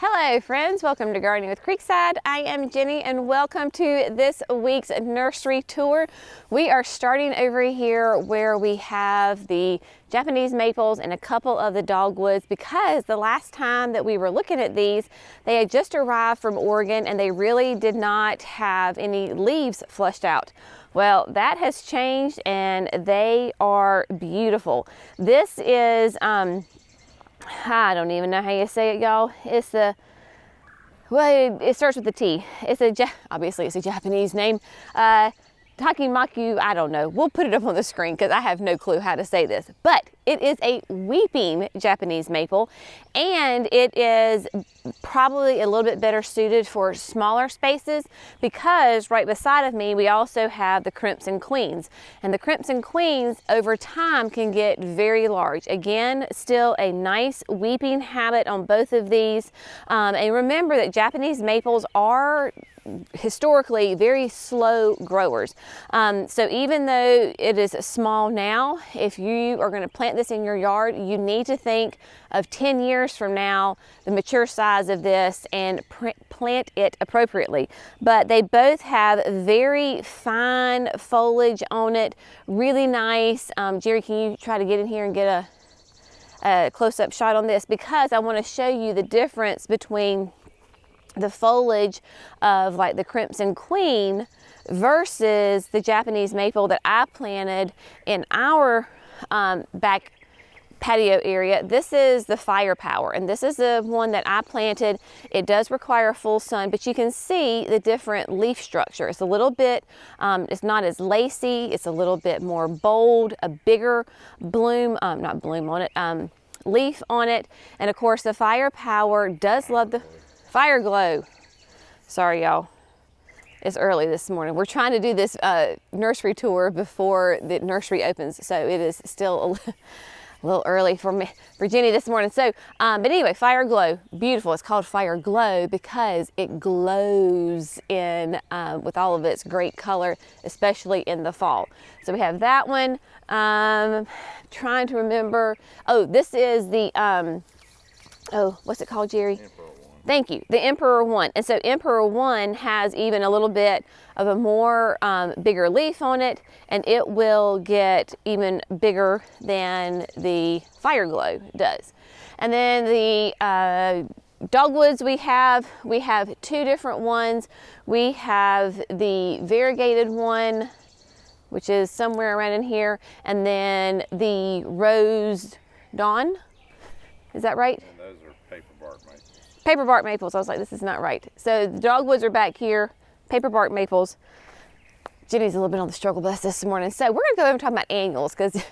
Hello friends, welcome to Gardening with Creekside. I am Jenny and welcome to this week's nursery tour. We are starting over here where we have the Japanese maples and a couple of the dogwoods, because the last time that we were looking at these, they had just arrived from Oregon and they really did not have any leaves flushed out. Well, that has changed and they are beautiful. This is I don't even know how you say it, y'all. It's the, well, it starts with the T. Obviously it's a Japanese name. Takimaku, I don't know. We'll put it up on the screen because I have no clue how to say this. But it is a weeping Japanese maple, and it is probably a little bit better suited for smaller spaces, because right beside of me we also have the Crimson Queens, and the Crimson Queens over time can get very large. Again, still a nice weeping habit on both of these, and remember that Japanese maples are historically very slow growers. So even though it is small now, if you are going to plant this in your yard, you need to think of 10 years from now, the mature size of this, and plant it appropriately. But they both have very fine foliage on it, really nice. Jerry, can you try to get in here and get a close-up shot on this? Because I want to show you the difference between the foliage of like the Crimson Queen versus the Japanese maple that I planted in our back patio area. This is the Firepower, and this is the one that I planted. It does require full sun, but you can see the different leaf structure. It's a little bit, it's not as lacy, it's a little bit more bold, a bigger bloom, not bloom on it, leaf on it. And of course the Firepower does love the Fire Glow. Sorry y'all, it's early this morning. We're trying to do this nursery tour before the nursery opens, so it is still a little early for me, for Jenny this morning. So, but anyway, Fire Glow, beautiful. It's called Fire Glow because it glows in with all of its great color, especially in the fall. So we have that one. Trying to remember. Oh, this is the oh, what's it called, Jerry? Thank you, the Emperor One. And so Emperor One has even a little bit of a more bigger leaf on it, and it will get even bigger than the Fire Glow does. And then the dogwoods we have two different ones. We have the variegated one, which is somewhere around in here, and then the Rose Dawn. Is that right? And those are paper bark maples. Paper bark maples. I was like, this is not right. So the dogwoods are back here, paper bark maples. Jenny's a little bit on the struggle bus this morning. So we're gonna go over and talk about annuals, because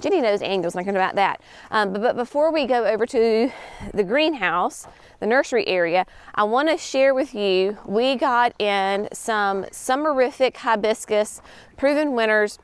Jenny knows annuals, and I'm about that. But before we go over to the greenhouse, the nursery area, I wanna share with you, we got in some Summerific Hibiscus, proven winners,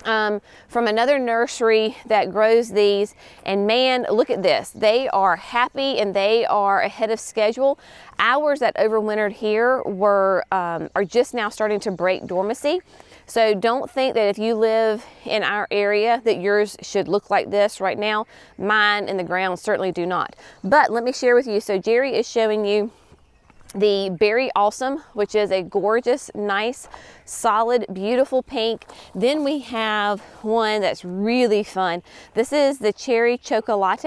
from another nursery that grows these, and man, look at this. They are happy and they are ahead of schedule. Ours that overwintered here were are just now starting to break dormancy. So don't think that if you live in our area that yours should look like this right now. Mine in the ground certainly do not. But let me share with you. So Jerry is showing you the Berry Awesome, which is a gorgeous, nice, solid, beautiful pink. Then we have one that's really fun. This is the Cherry Chocolate,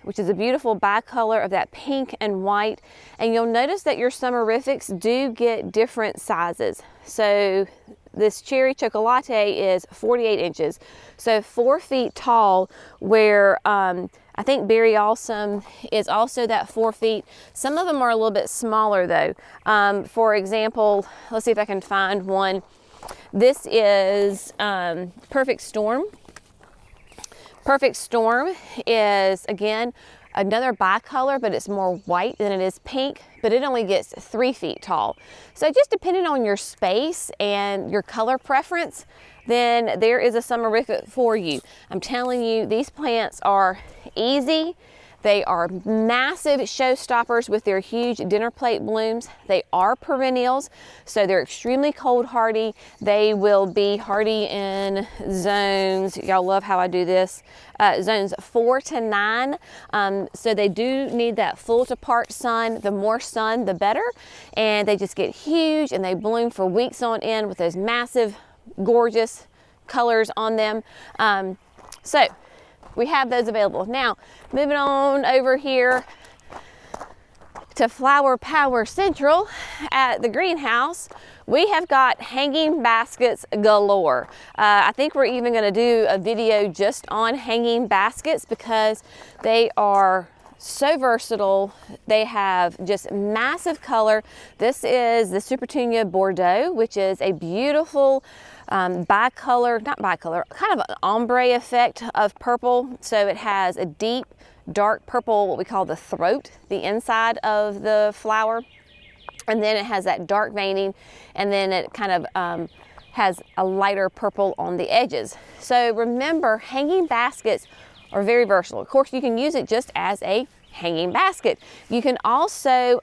which is a beautiful bicolor of that pink and white. And you'll notice that your Summerifics do get different sizes. So this Cherry Chocolate is 48 inches, so 4 feet tall, where I think Berry Awesome is also that 4 feet. Some of them are a little bit smaller though. For example, let's see if I can find one. This is Perfect Storm. Perfect Storm is, again, another bicolor, but it's more white than it is pink, but it only gets 3 feet tall. So just depending on your space and your color preference, then there is a Summerific for you. I'm telling you, these plants are easy. They are massive showstoppers with their huge dinner plate blooms. They are perennials, so they're extremely cold hardy. They will be hardy in zones, y'all love how I do this, zones 4 to 9. So they do need that full to part sun. The more sun, the better. And they just get huge and they bloom for weeks on end with those massive, gorgeous colors on them. So we have those available. Now, moving on over here to Flower Power Central at the greenhouse, we have got hanging baskets galore. I think we're even going to do a video just on hanging baskets because they are so versatile. They have just massive color. This is the Supertunia Bordeaux, which is a beautiful bicolor, not bicolor, kind of an ombre effect of purple. So it has a deep, dark purple, what we call the throat, the inside of the flower. And then it has that dark veining, and then it kind of has a lighter purple on the edges. So remember, hanging baskets are very versatile. Of course, you can use it just as a hanging basket. You can also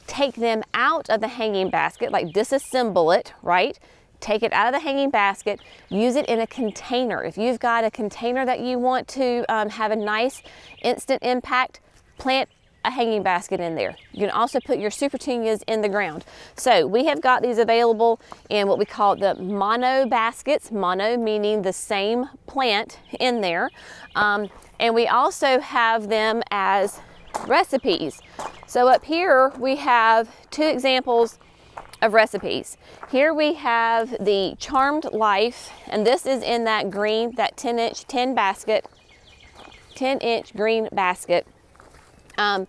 take them out of the hanging basket, like disassemble it, right? Take it out of the hanging basket, use it in a container. If you've got a container that you want to have a nice instant impact, plant a hanging basket in there. You can also put your Supertunias in the ground. So we have got these available in what we call the mono baskets, mono meaning the same plant in there. And we also have them as recipes. So up here we have 2 examples of recipes. Here we have the Charmed Life, and this is in that green, that 10-inch 10-inch green basket. And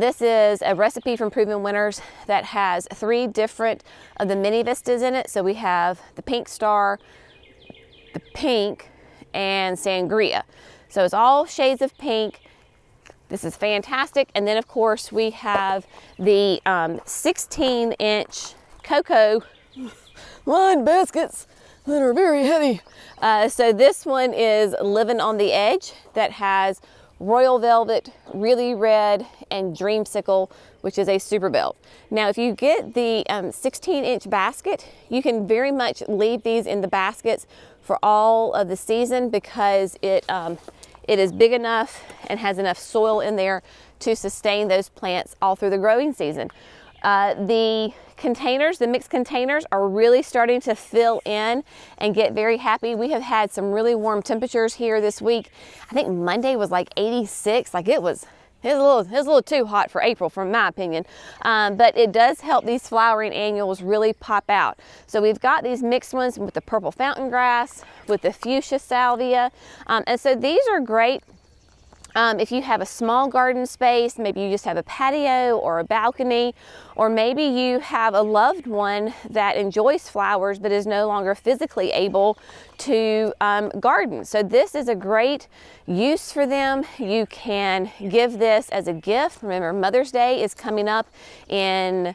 this is a recipe from Proven Winners that has 3 different of the mini vistas in it. So we have the Pink Star, the Pink, and Sangria. So it's all shades of pink. This is fantastic. And then of course we have the 16-inch cocoa lined baskets that are very heavy. So this one is Living on the Edge, that has Royal Velvet, Really Red, and Dreamsicle, which is a super belt. Now, if you get the 16-inch basket, you can very much leave these in the baskets for all of the season because it is big enough and has enough soil in there to sustain those plants all through the growing season. The containers, the mixed containers, are really starting to fill in and get very happy. We have had some really warm temperatures here this week. I think Monday was like 86. Like it was a little too hot for April, from my opinion. But it does help these flowering annuals really pop out. So we've got these mixed ones with the purple fountain grass, with the fuchsia salvia. And so these are great. If you have a small garden space, maybe you just have a patio or a balcony, or maybe you have a loved one that enjoys flowers but is no longer physically able to garden. So this is a great use for them. You can give this as a gift. Remember, Mother's Day is coming up in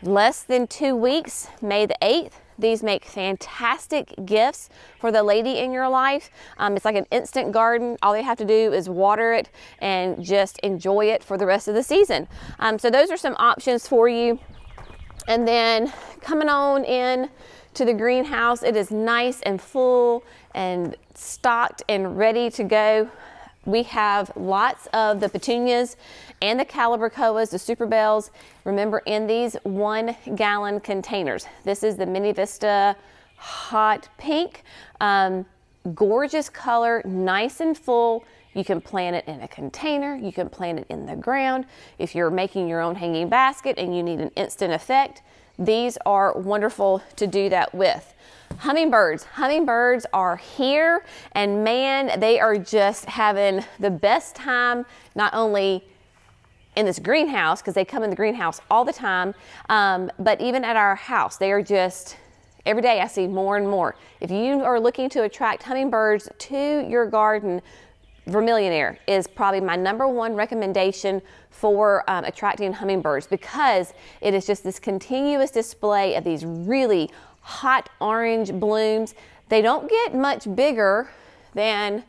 less than 2 weeks, May the 8th. These make fantastic gifts for the lady in your life. It's like an instant garden. All they have to do is water it and just enjoy it for the rest of the season. So those are some options for you. And then coming on in to the greenhouse, it is nice and full and stocked and ready to go. We have lots of the petunias and the calibrachoas, the super bells, remember, in these 1-gallon containers. This is the Mini Vista Hot Pink. Gorgeous color, nice and full. You can plant it in a container, you can plant it in the ground. If you're making your own hanging basket and you need an instant effect, these are wonderful to do that with. Hummingbirds. Hummingbirds are here, and man, they are just having the best time, not only in this greenhouse, because they come in the greenhouse all the time, but even at our house. They are just, every day I see more and more. If you are looking to attract hummingbirds to your garden, Vermillionaire is probably my #1 recommendation for attracting hummingbirds, because it is just this continuous display of these really hot orange blooms. They don't get much bigger than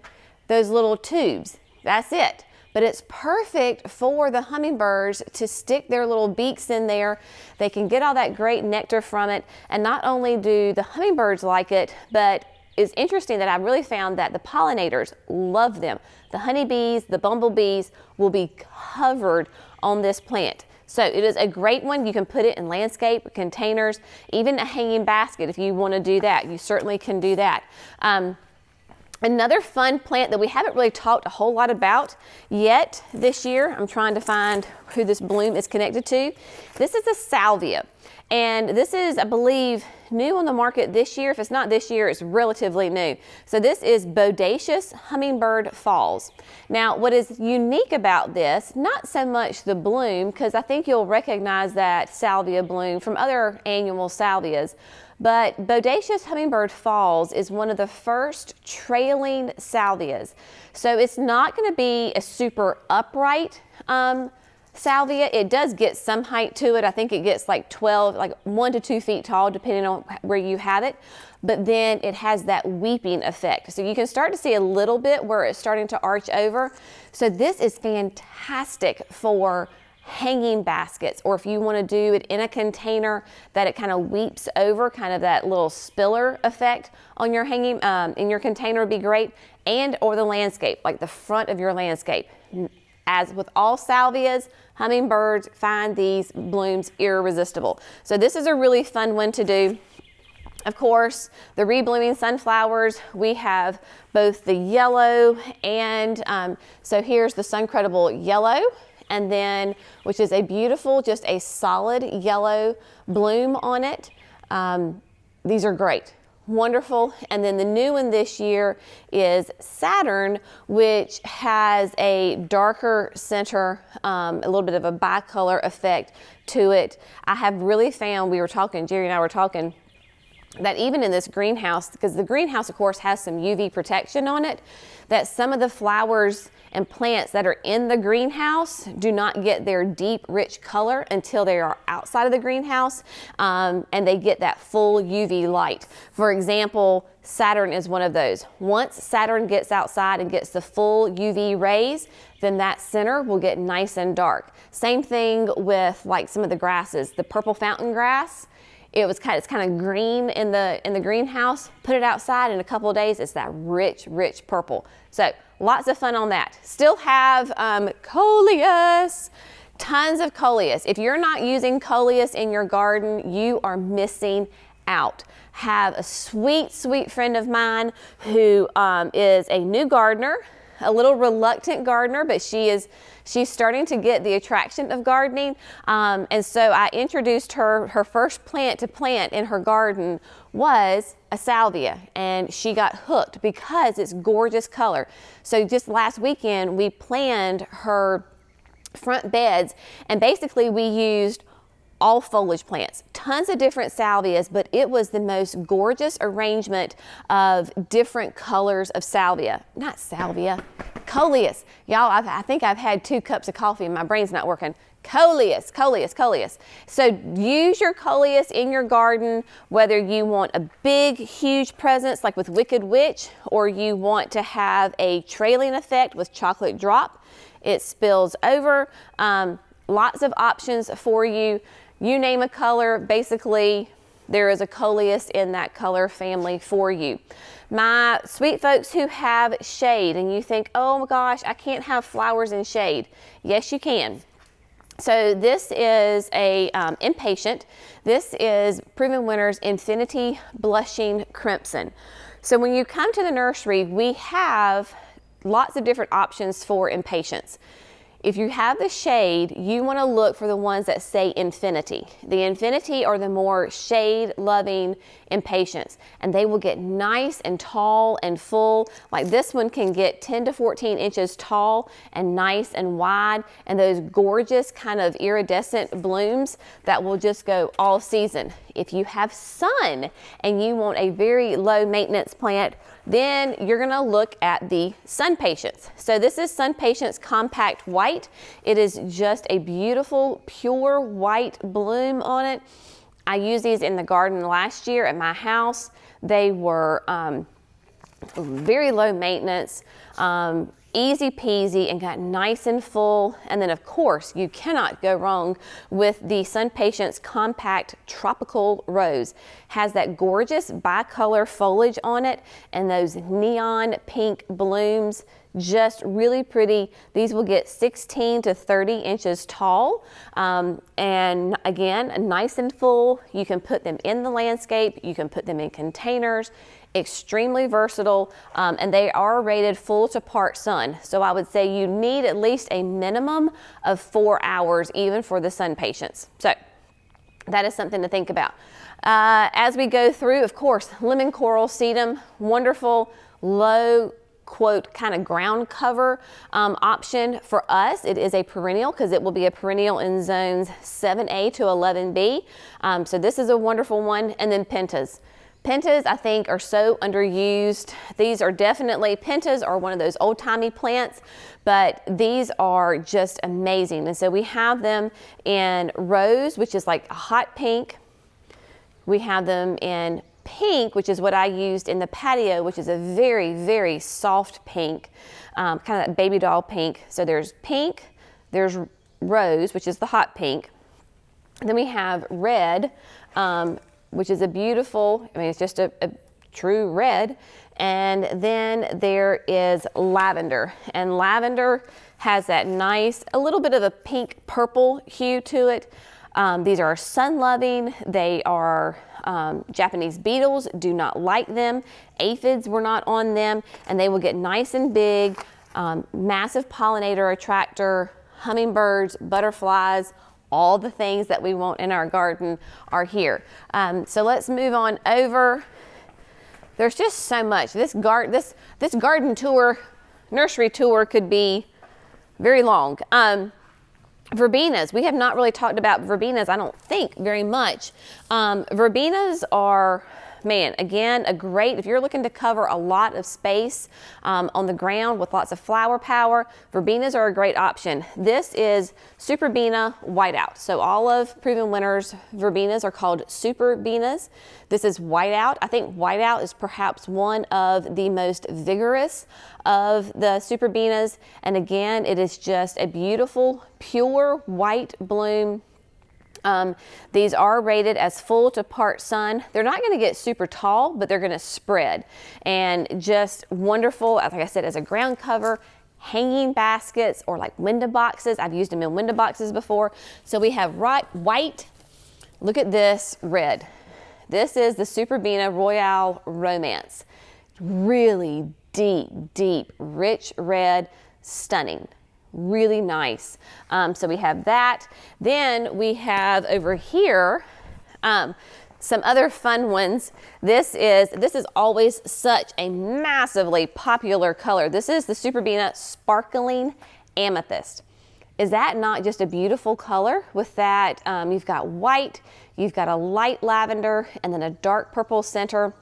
those little tubes. That's it. but it's perfect for the hummingbirds to stick their little beaks in there. They can get all that great nectar from it, and not only do the hummingbirds like it, but it's interesting that I really found that the pollinators love them. The honeybees, the bumblebees will be covered on this plant. So it is a great one. You can put it in landscape containers, even a hanging basket if you want to do that. You certainly can do that. Another fun plant that we haven't really talked a whole lot about yet this year, I'm trying to find who this bloom is connected to. This is a Salvia. And this is, I believe, new on the market this year. If it's not this year, it's relatively new. So this is Bodacious Hummingbird Falls. Now, what is unique about this, not so much the bloom, because I think you'll recognize that salvia bloom from other annual salvias, but Bodacious Hummingbird Falls is one of the first trailing salvias. So it's not going to be a super upright salvia. It does get some height to it. I think it gets like 1 to 2 feet tall, depending on where you have it. But then it has that weeping effect. So you can start to see a little bit where it's starting to arch over. So this is fantastic for hanging baskets, or if you want to do it in a container that it kind of weeps over, kind of that little spiller effect on your hanging, in your container would be great, and or the landscape, like the front of your landscape. As with all salvias, hummingbirds find these blooms irresistible. So this is a really fun one to do. Of course, the Reblooming Sunflowers, we have both the yellow and, so here's the Suncredible Yellow, and then, which is a beautiful, just a solid yellow bloom on it. These are great. Wonderful. And then the new one this year is Saturn, which has a darker center, a little bit of a bicolor effect to it. I have really found, Jerry and I were talking, that even in this greenhouse, because the greenhouse of course has some UV protection on it, that some of the flowers and plants that are in the greenhouse do not get their deep, rich color until they are outside of the greenhouse, and they get that full UV light. For example, Saturn is one of those. Once Saturn gets outside and gets the full UV rays, then that center will get nice and dark. Same thing with like some of the grasses, the purple fountain grass. It's kind of green in the greenhouse. Put it outside in a couple of days, it's that rich, rich purple. So lots of fun on that. Still have Coleus, tons of Coleus. If you're not using Coleus in your garden, you are missing out. Have a sweet, sweet friend of mine who is a new gardener, a little reluctant gardener, but she's starting to get the attraction of gardening. And so I introduced her first plant to plant in her garden was a salvia, and she got hooked because it's gorgeous color. So just last weekend, we planned her front beds, and basically we used all foliage plants, tons of different salvias, but it was the most gorgeous arrangement of different colors of salvia. Not salvia, Coleus. Y'all, I think I've had 2 cups of coffee and my brain's not working. Coleus, Coleus, Coleus. So use your Coleus in your garden, whether you want a big, huge presence like with Wicked Witch, or you want to have a trailing effect with Chocolate Drop. It spills over. Lots of options for you. You name a color, basically there is a Coleus in that color family for you. My sweet folks who have shade, and you think, oh my gosh, I can't have flowers in shade. Yes, you can. So this is a Impatient. This is Proven Winners Infinity Blushing Crimson. So when you come to the nursery, we have lots of different options for Impatiens. If you have the shade, you want to look for the ones that say Infinity. The Infinity are the more shade-loving Impatiens, and they will get nice and tall and full. Like this one can get 10 to 14 inches tall and nice and wide, and those gorgeous kind of iridescent blooms that will just go all season. If you have sun and you want a very low maintenance plant, then you're going to look at the Sun Patience. So this is Sun Patience Compact White. It is just a beautiful, pure white bloom on it. I used these in the garden last year at my house. They were very low maintenance, easy peasy and got nice and full. And then of course, you cannot go wrong with the Sun Patience Compact Tropical Rose. Has that gorgeous bicolor foliage on it and those neon pink blooms. Just really pretty. These will get 16 to 30 inches tall. And again, nice and full. You can put them in the landscape. You can put them in containers. Extremely versatile, and they are rated full to part sun. So I would say you need at least a minimum of 4 hours even for the Sun Patience. So that is something to think about. As we go through, of course, lemon coral sedum, wonderful low quote kind of ground cover option. For us, it is a perennial because it will be a perennial in zones 7A to 11B. So this is a wonderful one. And then Pentas. Pentas, I think, are so underused. These are definitely, Pentas are one of those old-timey plants, but these are just amazing. And so we have them in rose, which is like a hot pink. We have them in pink, which is what I used in the patio, which is a very, very soft pink, kind of that baby doll pink. So there's pink, there's rose, which is the hot pink. Then we have red, which is a beautiful, I mean, it's just a true red. And then there is lavender. And lavender has that nice, a little bit of a pink purple hue to it. These are sun-loving. They are Japanese beetles, do not like them. Aphids were not on them. And they will get nice and big, massive pollinator attractor, hummingbirds, butterflies, all the things that we want in our garden are here. So let's move on over. There's just so much. This garden tour, nursery tour could be very long. Verbenas, we have not really talked about verbenas, I don't think, very much. Verbenas are, man, again, a great, if you're looking to cover a lot of space on the ground with lots of flower power, verbenas are a great option. This is Superbina Whiteout. So all of Proven Winners verbenas are called Superbinas. This is Whiteout. I think Whiteout is perhaps one of the most vigorous of the Superbinas. And again, it is just a beautiful, pure white bloom. These are rated as full to part sun. They're not going to get super tall, but they're going to spread. And just wonderful, like I said, as a ground cover, hanging baskets, or like window boxes. I've used them in window boxes before. So we have white. Look at this red. This is the Superbina Royale Romance. Really deep, rich red, stunning. Really nice. So we have that. Then we have over here some other fun ones. This is always such a massively popular color. This is the Superbina Sparkling Amethyst. Is that not just a beautiful color with that? You've got white, you've got a light lavender, and then a dark purple center.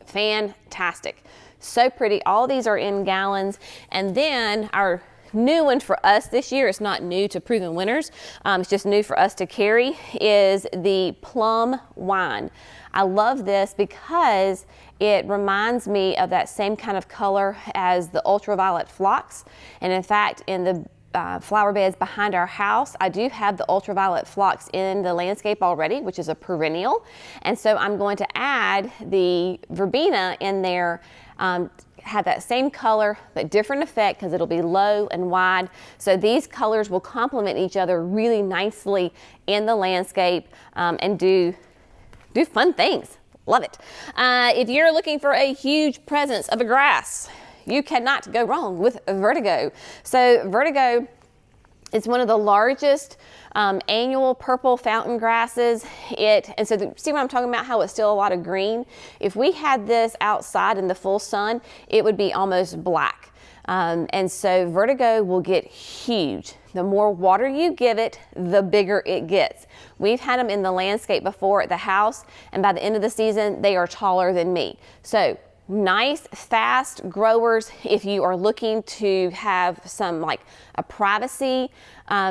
Fantastic. So pretty. All these are in gallons. And then our new one for us this year, it's not new to Proven Winners, it's just new for us to carry, is the Plum Wine. I love this because it reminds me of that same kind of color as the ultraviolet phlox. And in fact, in the flower beds behind our house, I do have the ultraviolet phlox in the landscape already, which is a perennial. And so I'm going to add the verbena in there, have that same color but different effect because it'll be low and wide. So these colors will complement each other really nicely in the landscape and do fun things. Love it. If you're looking for a huge presence of a grass, you cannot go wrong with Vertigo. So Vertigo is one of the largest annual purple fountain grasses. And so see what I'm talking about, how it's still a lot of green? If we had this outside in the full sun, it would be almost black. And so Vertigo will get huge. The more water you give it, the bigger it gets. We've had them in the landscape before at the house, and by the end of the season, they are taller than me. So nice, fast growers if you are looking to have some like a privacy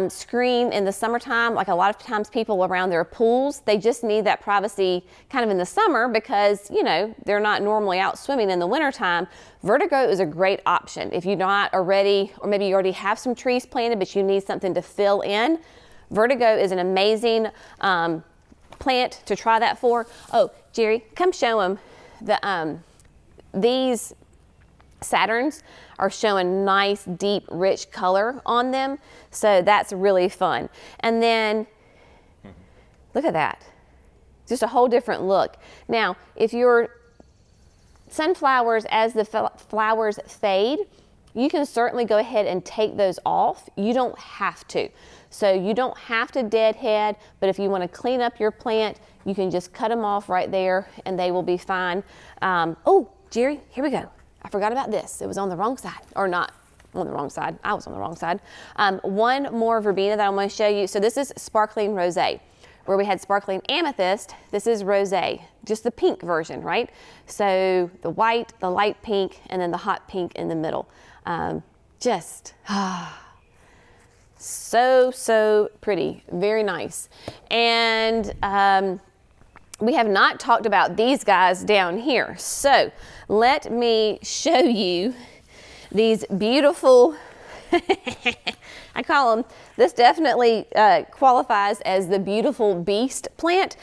screen in the summertime. Like a lot of times people around their pools, they just need that privacy kind of in the summer because, you know, they're not normally out swimming in the wintertime. Vertigo is a great option. If you're not already, or maybe you already have some trees planted, but you need something to fill in, Vertigo is an amazing plant to try that for. Oh, Jerry, come show them the, these Saturns are showing nice, deep, rich color on them. So that's really fun. And then, look at that. Just a whole different look. Now, if your sunflowers, as the flowers fade, you can certainly go ahead and take those off. You don't have to. So you don't have to deadhead, but if you want to clean up your plant, you can just cut them off right there and they will be fine. Oh, Jerry, here we go. I forgot about this. It was on the wrong side, or not on the wrong side. I was on the wrong side. One more verbena that I'm going to show you. So this is Sparkling Rosé. Where we had Sparkling Amethyst, this is Rosé, just the pink version, right? So the white, the light pink, and then the hot pink in the middle. So pretty, very nice. And we have not talked about these guys down here. So let me show you these beautiful, I call them, this definitely qualifies as the beautiful beast plant.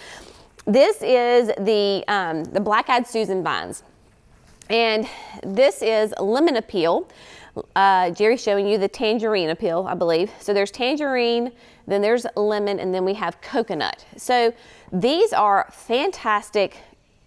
This is the black-eyed Susan vines. And this is lemon appeal. Jerry's showing you the tangerine appeal, I believe. So there's tangerine, then there's lemon, and then we have coconut. So these are fantastic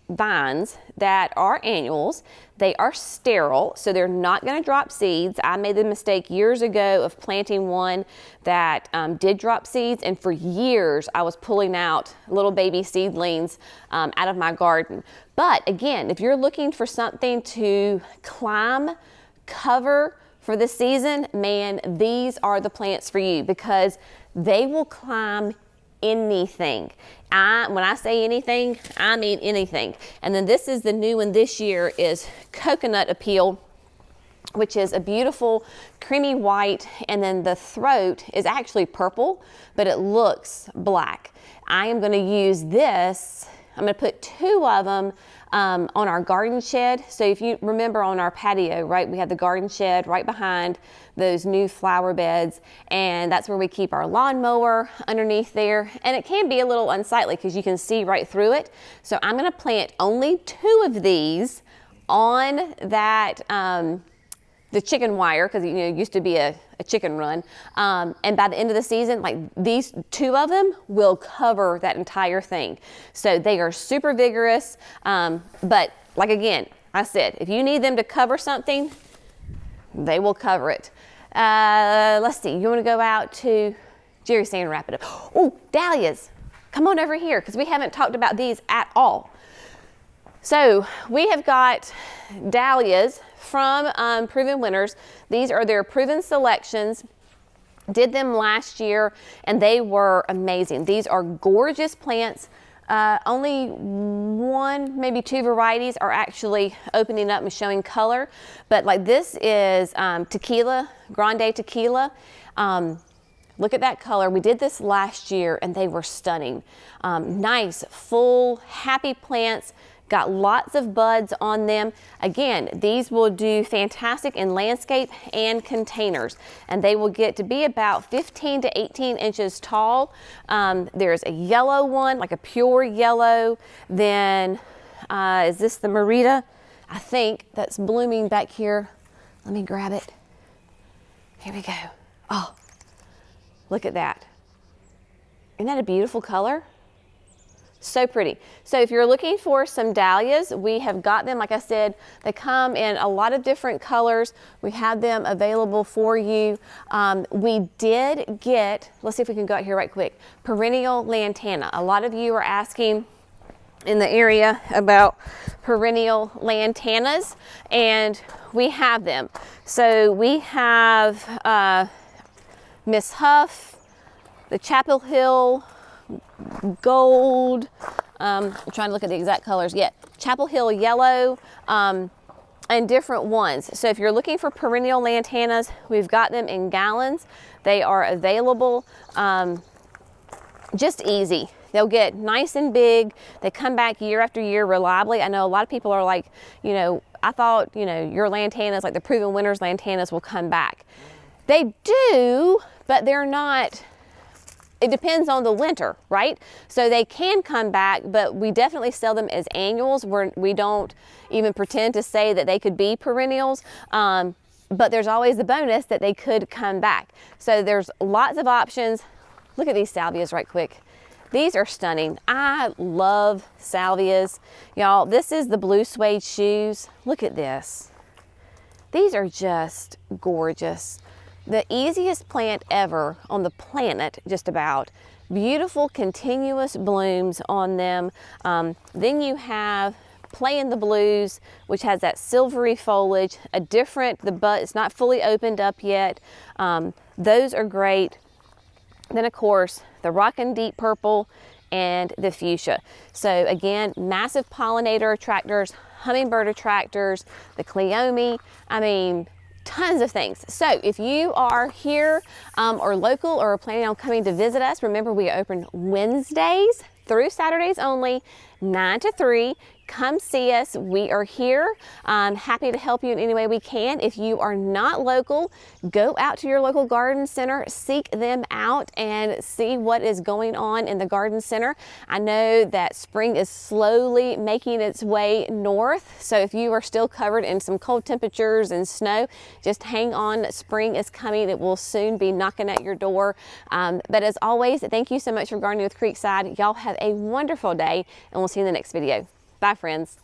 vines that are annuals. They are sterile, so they're not going to drop seeds. I made the mistake years ago of planting one that did drop seeds, and for years I was pulling out little baby seedlings out of my garden. But again, if you're looking for something to climb, cover for the season, man, these are the plants for you because they will climb anything. When I say anything, I mean anything. And then this is the new one this year is Coconut Appeal, which is a beautiful creamy white, and then the throat is actually purple, but it looks black. I am going to use this. I'm going to put 2 of them on our garden shed. So if you remember on our patio, right, we have the garden shed right behind those new flower beds, and that's where we keep our lawnmower underneath there. And it can be a little unsightly because you can see right through it. So I'm going to plant only 2 of these on that the chicken wire, because it used to be a chicken run, and by the end of the season, like these 2 of them will cover that entire thing. So they are super vigorous, but like again, I said, if you need them to cover something, they will cover it. Let's see, you want to go out to Jerry's saying wrap it up. Oh, Dahlias, come on over here because we haven't talked about these at all. So we have got Dahlias from Proven Winners. These are their proven selections. Did them last year and they were amazing. These are gorgeous plants. Only 1, maybe 2 varieties are actually opening up and showing color. But like this is Tequila, Grande Tequila. Look at that color. We did this last year and they were stunning. Nice, full, happy plants. Got lots of buds on them. Again, these will do fantastic in landscape and containers, and they will get to be about 15 to 18 inches tall. There's a yellow one, like a pure yellow. Then, is this the Merida? I think that's blooming back here. Let me grab it. Here we go. Oh, look at that. Isn't that a beautiful color? So pretty. So if you're looking for some dahlias, we have got them. Like I said, they come in a lot of different colors. We have them available for you. We did get, let's see if we can go out here right quick, Perennial Lantana. A lot of you are asking in the area about Perennial Lantanas, and we have them. So we have Miss Huff, the Chapel Hill Gold, I'm trying to look at the exact colors. Yeah, Chapel Hill Yellow, and different ones. So if you're looking for perennial lantanas, we've got them in gallons. They are available, just easy. They'll get nice and big. They come back year after year reliably. I know a lot of people are like, you know, I thought, you know, your lantanas, like the proven winners lantanas, will come back. They do, but they're not. It depends on the winter, right? So they can come back, but we definitely sell them as annuals. We don't even pretend to say that they could be perennials, but there's always the bonus that they could come back. So there's lots of options. Look at these salvias right quick. These are stunning. I love salvias. Y'all, this is the blue suede shoes. Look at this. These are just gorgeous. The easiest plant ever on the planet, just about. Beautiful continuous blooms on them. Then you have Play in the Blues, which has that silvery foliage, the bud, it's not fully opened up yet. Those are great. Then of course, the Rockin' Deep Purple and the Fuchsia. So again, massive pollinator attractors, hummingbird attractors, the Cleome, I mean, tons of things. So if you are here or local or are planning on coming to visit us, remember we are open Wednesdays through Saturdays only, 9 to 3. Come see us. We are here. Happy to help you in any way we can. If you are not local, go out to your local garden center, seek them out and see what is going on in the garden center. I know that spring is slowly making its way north. So if you are still covered in some cold temperatures and snow, just hang on. Spring is coming. It will soon be knocking at your door. But as always, thank you so much for gardening with Creekside. Y'all have a wonderful day and we'll see you in the next video. Bye, friends.